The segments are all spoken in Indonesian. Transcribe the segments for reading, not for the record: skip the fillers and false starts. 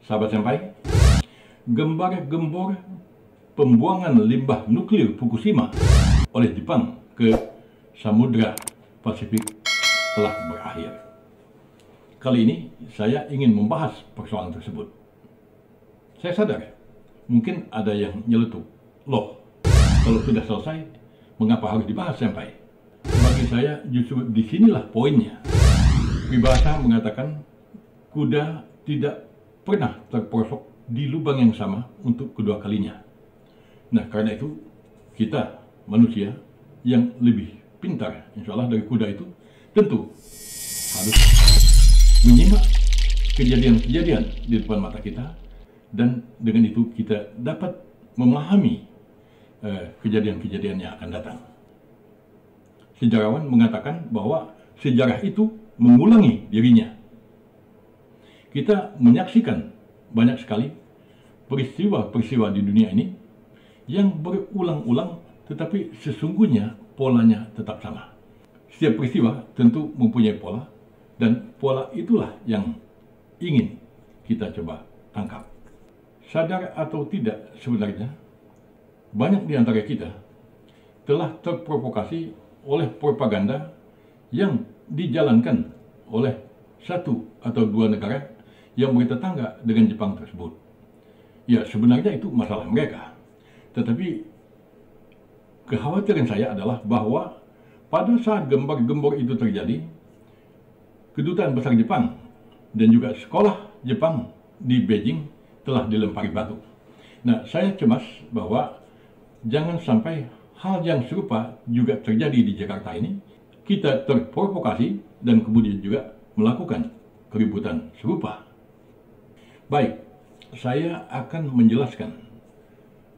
Sahabat senpai, gembar-gembor pembuangan limbah nuklir Fukushima oleh Jepang ke Samudra Pasifik telah berakhir. Kali ini saya ingin membahas persoalan tersebut. Saya sadar, mungkin ada yang nyeletuk, loh, kalau sudah selesai, mengapa harus dibahas, senpai? Bagi saya justru disinilah poinnya. Peribahasa mengatakan, kuda tidak pernah terperosok di lubang yang sama untuk kedua kalinya. Nah, karena itu kita manusia yang lebih pintar, insya Allah, dari kuda itu tentu harus menyimak kejadian-kejadian di depan mata kita, dan dengan itu kita dapat memahami kejadian-kejadian yang akan datang. Sejarawan mengatakan bahwa sejarah itu mengulangi dirinya. Kita menyaksikan banyak sekali peristiwa-peristiwa di dunia ini yang berulang-ulang, tetapi sesungguhnya polanya tetap sama. Setiap peristiwa tentu mempunyai pola, dan pola itulah yang ingin kita coba tangkap. Sadar atau tidak, sebenarnya banyak di antara kita telah terprovokasi oleh propaganda yang dijalankan oleh satu atau dua negara yang bertetangga dengan Jepang tersebut. Ya, sebenarnya itu masalah mereka. Tetapi kekhawatiran saya adalah bahwa pada saat gembar-gembor itu terjadi, Kedutaan Besar Jepang dan juga sekolah Jepang di Beijing telah dilempari batu. Nah, saya cemas bahwa jangan sampai hal yang serupa juga terjadi di Jakarta ini. Kita terprovokasi dan kemudian juga melakukan keributan serupa. Baik, saya akan menjelaskan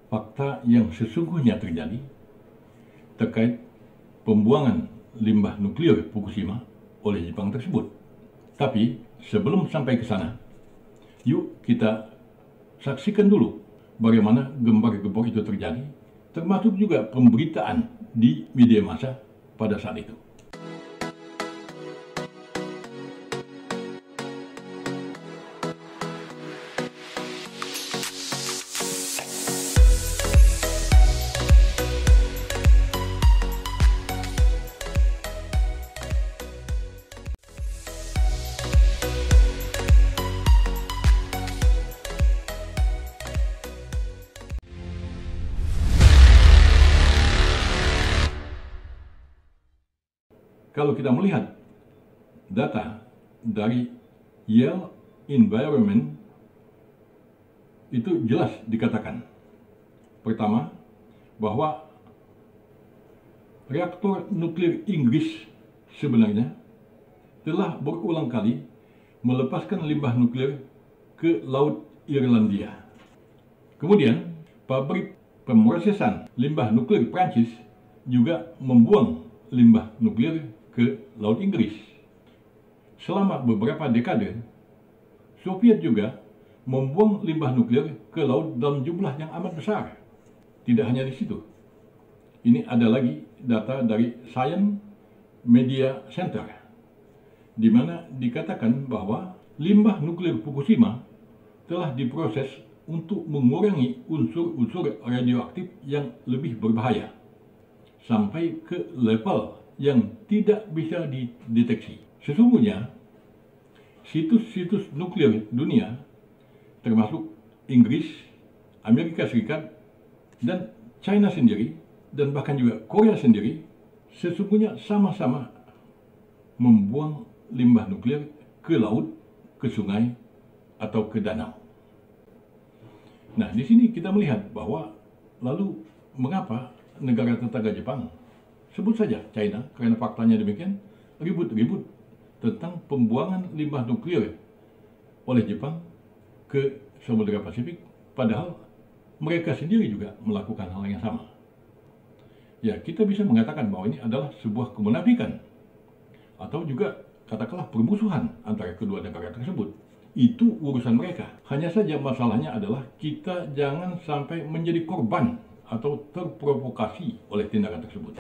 fakta yang sesungguhnya terjadi terkait pembuangan limbah nuklir Fukushima oleh Jepang tersebut. Tapi sebelum sampai ke sana, yuk kita saksikan dulu bagaimana gembar-gembor itu terjadi, termasuk juga pemberitaan di media massa pada saat itu. Kalau kita melihat data dari Yale Environment, itu jelas dikatakan, pertama, bahwa reaktor nuklir Inggris sebenarnya telah berulang kali melepaskan limbah nuklir ke Laut Irlandia. Kemudian, pabrik pemrosesan limbah nuklir Prancis juga membuang limbah nuklir ke Laut Inggris. Selama beberapa dekade, Soviet juga membuang limbah nuklir ke laut dalam jumlah yang amat besar. Tidak hanya di situ. Ini ada lagi data dari Science Media Center, di mana dikatakan bahwa limbah nuklir Fukushima telah diproses untuk mengurangi unsur-unsur radioaktif yang lebih berbahaya sampai ke level yang tidak bisa dideteksi. Sesungguhnya, situs-situs nuklir dunia, termasuk Inggris, Amerika Serikat, dan China sendiri, dan bahkan juga Korea sendiri, sesungguhnya sama-sama membuang limbah nuklir ke laut, ke sungai, atau ke danau. Nah, di sini kita melihat bahwa lalu mengapa negara tetangga Jepang, sebut saja China, karena faktanya demikian, ribut-ribut tentang pembuangan limbah nuklir oleh Jepang ke Samudra Pasifik, padahal mereka sendiri juga melakukan hal yang sama. Ya, kita bisa mengatakan bahwa ini adalah sebuah kemunafikan, atau juga katakanlah permusuhan antara kedua negara tersebut. Itu urusan mereka. Hanya saja masalahnya adalah kita jangan sampai menjadi korban atau terprovokasi oleh tindakan tersebut.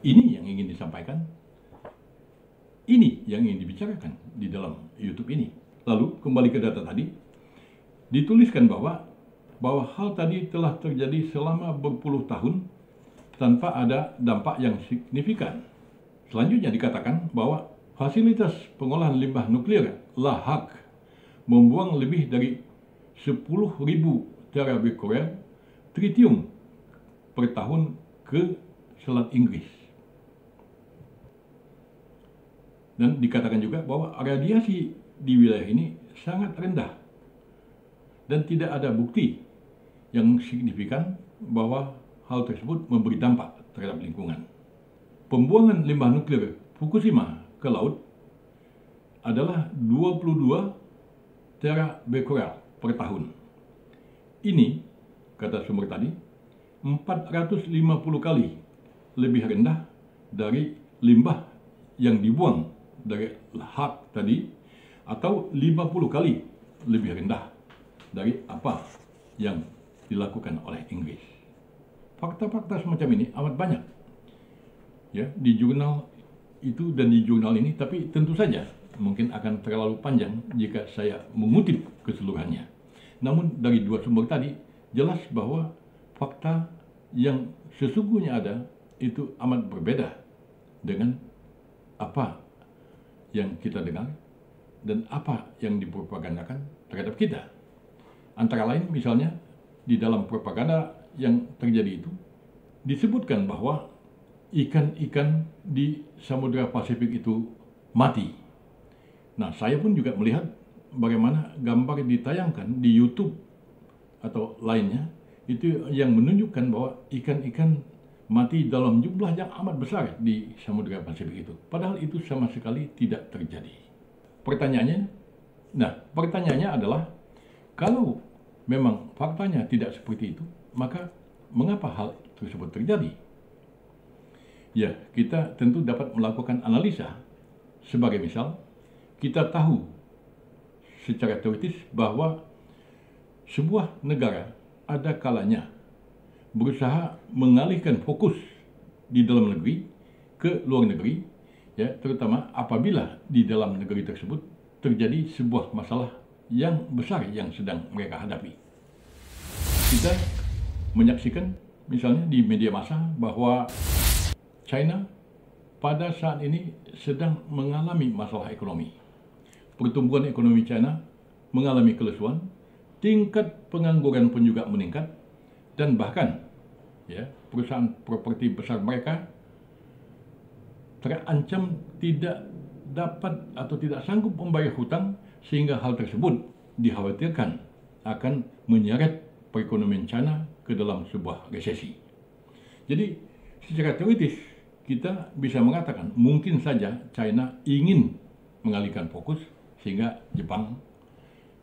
Ini yang ingin disampaikan, ini yang ingin dibicarakan di dalam YouTube ini. Lalu kembali ke data tadi, dituliskan bahwa hal tadi telah terjadi selama berpuluh tahun tanpa ada dampak yang signifikan. Selanjutnya dikatakan bahwa fasilitas pengolahan limbah nuklir LAHAK membuang lebih dari 10.000 terabekurel tritium per tahun ke Selat Inggris. Dan dikatakan juga bahwa radiasi di wilayah ini sangat rendah dan tidak ada bukti yang signifikan bahwa hal tersebut memberi dampak terhadap lingkungan. Pembuangan limbah nuklir Fukushima ke laut adalah 22 terabekurel per tahun. Ini, kata sumber tadi, 450 kali lebih rendah dari limbah yang dibuang dari LAHAK tadi, atau 50 kali lebih rendah dari apa yang dilakukan oleh Inggris. Fakta-fakta semacam ini amat banyak ya di jurnal itu dan di jurnal ini, tapi tentu saja mungkin akan terlalu panjang jika saya mengutip keseluruhannya. Namun dari dua sumber tadi jelas bahwa fakta yang sesungguhnya ada itu amat berbeda dengan apa yang kita dengar dan apa yang dipropagandakan terhadap kita. Antara lain misalnya di dalam propaganda yang terjadi itu disebutkan bahwa ikan-ikan di Samudra Pasifik itu mati. Nah, saya pun juga melihat bagaimana gambar ditayangkan di YouTube atau lainnya itu yang menunjukkan bahwa ikan-ikan mati dalam jumlah yang amat besar di Samudra Pasifik itu. Padahal itu sama sekali tidak terjadi. Pertanyaannya adalah, kalau memang faktanya tidak seperti itu, maka mengapa hal tersebut terjadi? Ya, kita tentu dapat melakukan analisa. Sebagai misal, kita tahu secara teoritis bahwa sebuah negara ada kalanya berusaha mengalihkan fokus di dalam negeri ke luar negeri, ya, terutama apabila di dalam negeri tersebut terjadi sebuah masalah yang besar yang sedang mereka hadapi. Kita menyaksikan misalnya di media massa bahwa China pada saat ini sedang mengalami masalah ekonomi. Pertumbuhan ekonomi China mengalami kelesuan, tingkat pengangguran pun juga meningkat, dan bahkan ya, perusahaan properti besar mereka terancam tidak dapat atau tidak sanggup membayar hutang, sehingga hal tersebut dikhawatirkan akan menyeret perekonomian China ke dalam sebuah resesi. Jadi secara teoritis kita bisa mengatakan mungkin saja China ingin mengalihkan fokus sehingga Jepang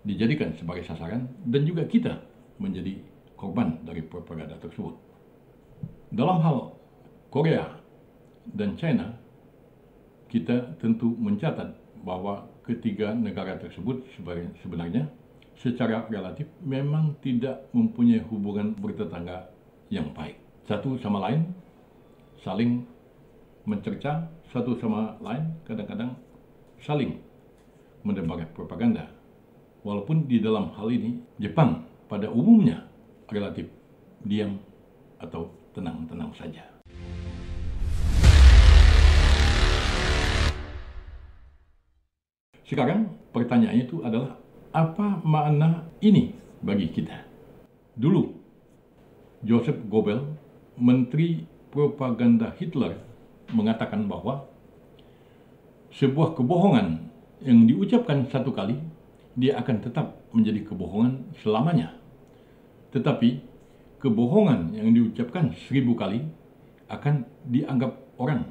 dijadikan sebagai sasaran dan juga kita menjadi korban dari propaganda tersebut. Dalam hal Korea dan China, kita tentu mencatat bahwa ketiga negara tersebut sebenarnya secara relatif memang tidak mempunyai hubungan bertetangga yang baik. Satu sama lain saling mencerca, satu sama lain kadang-kadang saling menebar propaganda. Walaupun di dalam hal ini Jepang pada umumnya relatif diam atau tenang-tenang saja. Sekarang pertanyaannya itu adalah, apa makna ini bagi kita? Dulu Joseph Goebbels, menteri propaganda Hitler, mengatakan bahwa sebuah kebohongan yang diucapkan satu kali, dia akan tetap menjadi kebohongan selamanya. Tetapi kebohongan yang diucapkan 1000 kali akan dianggap orang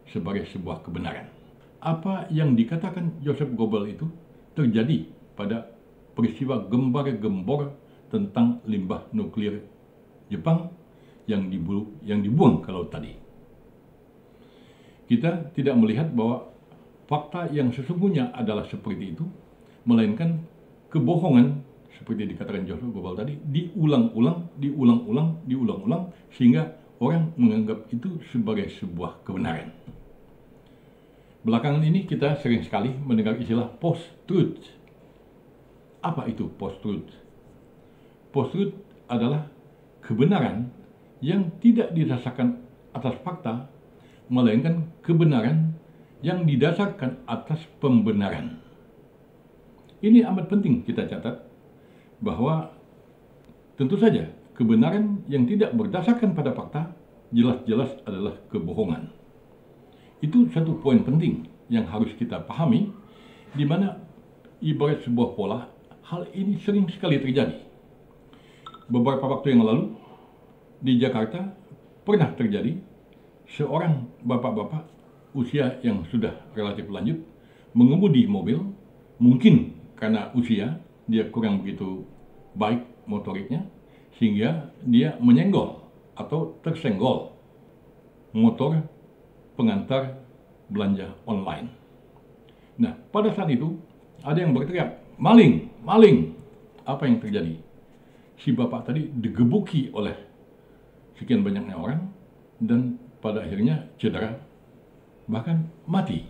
sebagai sebuah kebenaran. Apa yang dikatakan Joseph Goebbels itu terjadi pada peristiwa gembar-gembor tentang limbah nuklir Jepang yang dibuang ke laut tadi. Kita tidak melihat bahwa fakta yang sesungguhnya adalah seperti itu, melainkan kebohongan seperti dikatakan Joseph Goebbels tadi diulang-ulang sehingga orang menganggap itu sebagai sebuah kebenaran. Belakangan ini kita sering sekali mendengar istilah post-truth. Apa itu post-truth? Post-truth adalah kebenaran yang tidak didasarkan atas fakta, melainkan kebenaran yang didasarkan atas pembenaran. Ini amat penting kita catat, bahwa tentu saja kebenaran yang tidak berdasarkan pada fakta jelas-jelas adalah kebohongan. Itu satu poin penting yang harus kita pahami, di mana ibarat sebuah pola, hal ini sering sekali terjadi. Beberapa waktu yang lalu di Jakarta pernah terjadi seorang bapak-bapak usia yang sudah relatif lanjut mengemudi mobil, mungkin karena usia dia kurang begitu baik motoriknya, sehingga dia menyenggol atau tersenggol motor pengantar belanja online. Nah, pada saat itu ada yang berteriak, "Maling, maling!" Apa yang terjadi? Si bapak tadi digebuki oleh sekian banyaknya orang dan pada akhirnya cedera, bahkan mati.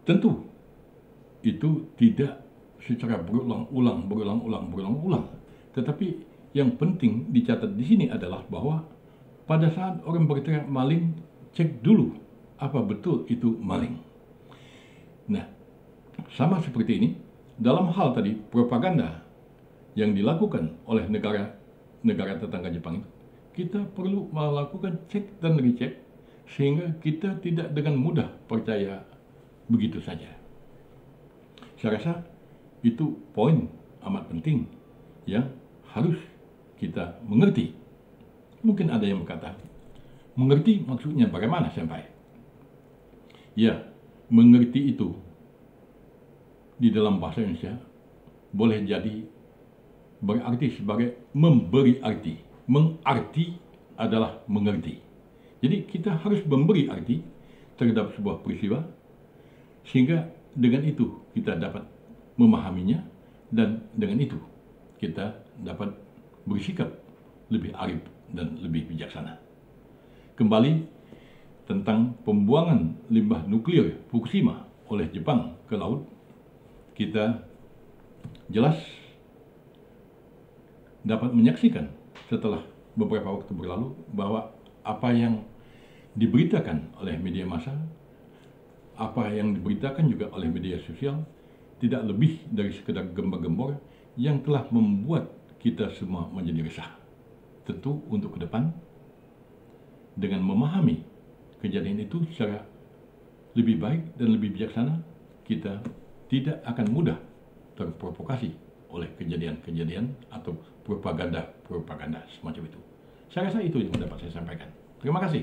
Tentu itu tidak secara berulang-ulang. Tetapi yang penting dicatat di sini adalah bahwa pada saat orang berteriak maling, cek dulu apa betul itu maling. Nah, sama seperti ini dalam hal tadi propaganda yang dilakukan oleh negara tetangga Jepang itu, kita perlu melakukan cek dan recheck sehingga kita tidak dengan mudah percaya begitu saja. Saya rasa itu poin amat penting yang harus kita mengerti. Mungkin ada yang berkata, mengerti maksudnya bagaimana, Senpai? Ya, mengerti itu di dalam bahasa Indonesia boleh jadi berarti sebagai memberi arti. Mengarti adalah mengerti. Jadi kita harus memberi arti terhadap sebuah peristiwa, sehingga dengan itu kita dapat memahaminya, dan dengan itu kita dapat bersikap lebih arif dan lebih bijaksana. Kembali tentang pembuangan limbah nuklir Fukushima oleh Jepang ke laut, kita jelas dapat menyaksikan setelah beberapa waktu berlalu bahwa apa yang diberitakan oleh media massa, apa yang diberitakan juga oleh media sosial, tidak lebih dari sekedar gembar-gembor yang telah membuat kita semua menjadi resah. Tentu untuk ke depan, dengan memahami kejadian itu secara lebih baik dan lebih bijaksana, kita tidak akan mudah terprovokasi oleh kejadian-kejadian atau propaganda semacam itu. Saya rasa itu yang dapat saya sampaikan. Terima kasih.